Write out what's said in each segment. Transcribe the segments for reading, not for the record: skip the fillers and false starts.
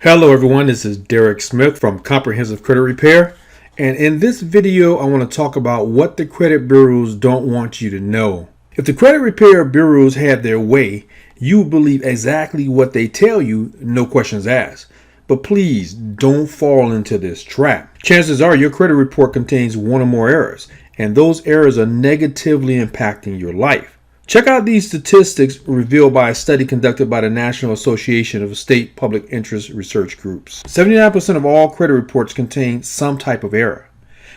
Hello everyone, this is Derek Smith from Comprehensive Credit Repair, and in this video I want to talk about what the credit bureaus don't want you to know. If the credit repair bureaus had their way, you would believe exactly what they tell you, no questions asked. But please don't fall into this trap. Chances are your credit report contains one or more errors, and those errors are negatively impacting your life. Check out these statistics revealed by a study conducted by the National Association of State Public Interest Research Groups. 79% of all credit reports contain some type of error.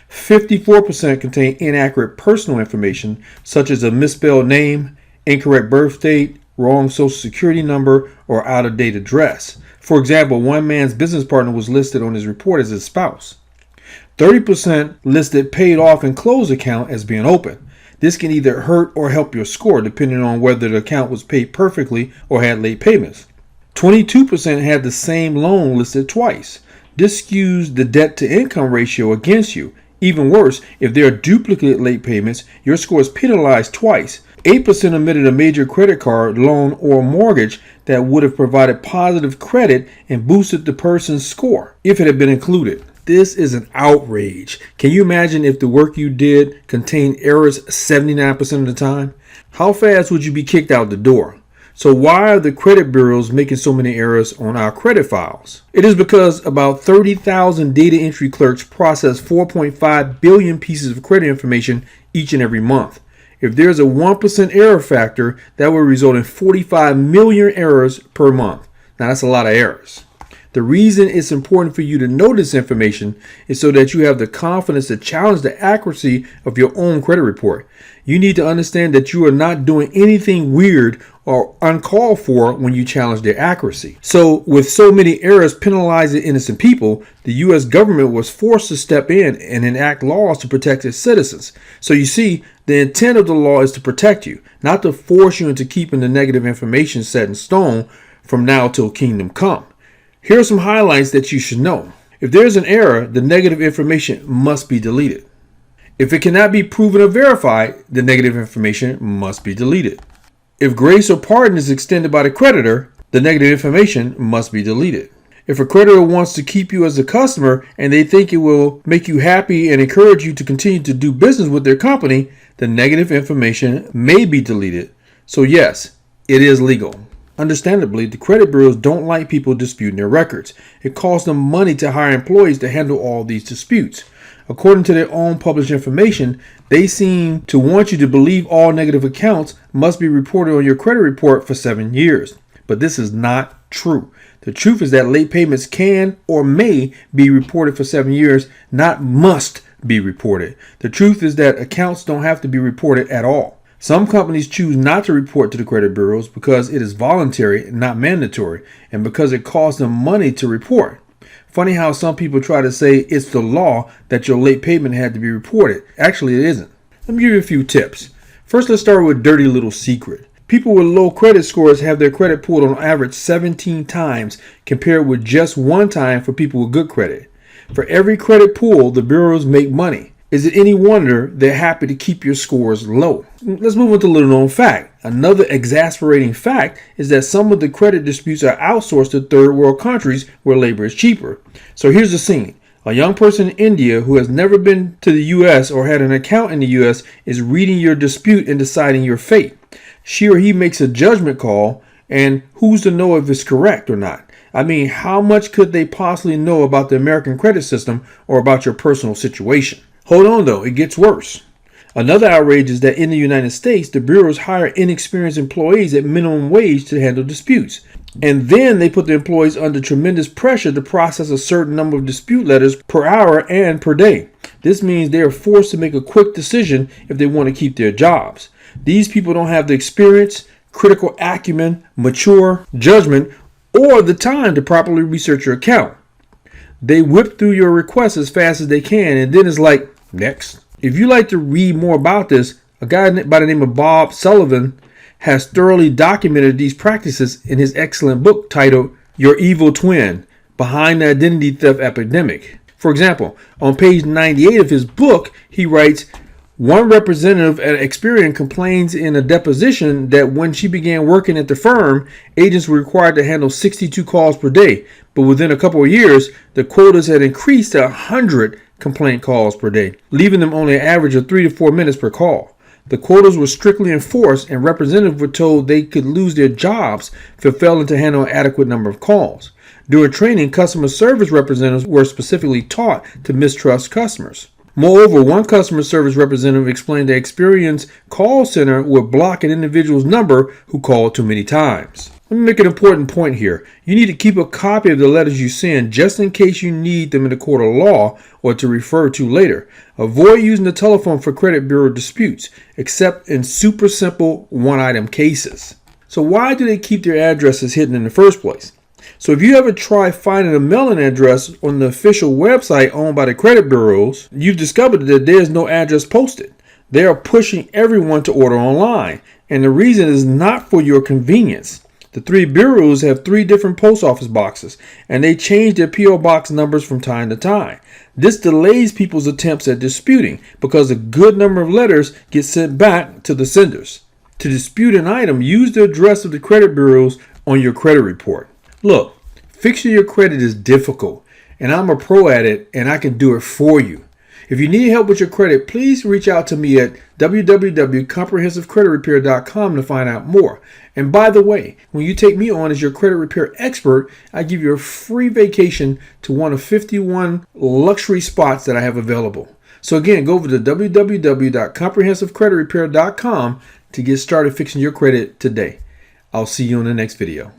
54% contain inaccurate personal information, such as a misspelled name, incorrect birth date, wrong social security number, or out-of-date address. For example, one man's business partner was listed on his report as his spouse. 30% listed paid off and closed account as being open. This can either hurt or help your score depending on whether the account was paid perfectly or had late payments. 22% had the same loan listed twice. This skews the debt to income ratio against you. Even worse, if there are duplicate late payments, your score is penalized twice. 8% omitted a major credit card, loan, or mortgage that would have provided positive credit and boosted the person's score if it had been included. This is an outrage. Can you imagine if the work you did contained errors 79% of the time? How fast would you be kicked out the door? So why are the credit bureaus making so many errors on our credit files? It is because about 30,000 data entry clerks process 4.5 billion pieces of credit information each and every month. If there's a 1% error factor, that would result in 45 million errors per month. Now that's a lot of errors. The reason it's important for you to know this information is so that you have the confidence to challenge the accuracy of your own credit report. You need to understand that you are not doing anything weird or uncalled for when you challenge their accuracy. So with so many errors penalizing innocent people, the U.S. government was forced to step in and enact laws to protect its citizens. So you see, the intent of the law is to protect you, not to force you into keeping the negative information set in stone from now till kingdom come. Here are some highlights that you should know. If there's an error, the negative information must be deleted. If it cannot be proven or verified, the negative information must be deleted. If grace or pardon is extended by the creditor, the negative information must be deleted. If a creditor wants to keep you as a customer and they think it will make you happy and encourage you to continue to do business with their company, the negative information may be deleted. So yes, it is legal. Understandably, the credit bureaus don't like people disputing their records. It costs them money to hire employees to handle all these disputes. According to their own published information, they seem to want you to believe all negative accounts must be reported on your credit report for 7 years. But this is not true. The truth is that late payments can or may be reported for 7 years, not must be reported. The truth is that accounts don't have to be reported at all. Some companies choose not to report to the credit bureaus because it is voluntary, not mandatory, and because it costs them money to report. Funny how some people try to say it's the law that your late payment had to be reported. Actually, it isn't. Let me give you a few tips. First, let's start with a dirty little secret. People with low credit scores have their credit pulled on average 17 times compared with just 1 time for people with good credit. For every credit pull, the bureaus make money. Is it any wonder they're happy to keep your scores low? Let's move on to a little known fact. Another exasperating fact is that some of the credit disputes are outsourced to third world countries where labor is cheaper. So here's the scene. A young person in India who has never been to the U.S. or had an account in the U.S. is reading your dispute and deciding your fate. She or he makes a judgment call, and who's to know if it's correct or not? I mean, how much could they possibly know about the American credit system or about your personal situation? Hold on though, it gets worse. Another outrage is that in the United States, the bureaus hire inexperienced employees at minimum wage to handle disputes. And then they put the employees under tremendous pressure to process a certain number of dispute letters per hour and per day. This means they are forced to make a quick decision if they want to keep their jobs. These people don't have the experience, critical acumen, mature judgment, or the time to properly research your account. They whip through your requests as fast as they can, and then it's like, next. If you'd like to read more about this, a guy by the name of Bob Sullivan has thoroughly documented these practices in his excellent book titled Your Evil Twin: Behind the Identity Theft Epidemic. For example, on page 98 of his book, he writes, One representative at Experian complains in a deposition that when she began working at the firm, agents were required to handle 62 calls per day, but within a couple of years, the quotas had increased to 100 complaint calls per day, leaving them only an average of 3 to 4 minutes per call. The quotas were strictly enforced, and representatives were told they could lose their jobs for failing to handle an adequate number of calls. During training, customer service representatives were specifically taught to mistrust customers. Moreover, one customer service representative explained that Experian's call center would block an individual's number who called too many times. Let me make an important point here. You need to keep a copy of the letters you send just in case you need them in a court of law or to refer to later. Avoid using the telephone for credit bureau disputes, except in super simple one-item cases. So why do they keep their addresses hidden in the first place? So if you ever try finding a mailing address on the official website owned by the credit bureaus, you've discovered that there's no address posted. They are pushing everyone to order online, and the reason is not for your convenience. The three bureaus have 3 different post office boxes, and they change their P.O. box numbers from time to time. This delays people's attempts at disputing because a good number of letters get sent back to the senders. To dispute an item, use the address of the credit bureaus on your credit report. Look, fixing your credit is difficult, and I'm a pro at it, and I can do it for you. If you need help with your credit, please reach out to me at www.comprehensivecreditrepair.com to find out more. And by the way, when you take me on as your credit repair expert, I give you a free vacation to one of 51 luxury spots that I have available. So again, go over to www.comprehensivecreditrepair.com to get started fixing your credit today. I'll see you in the next video.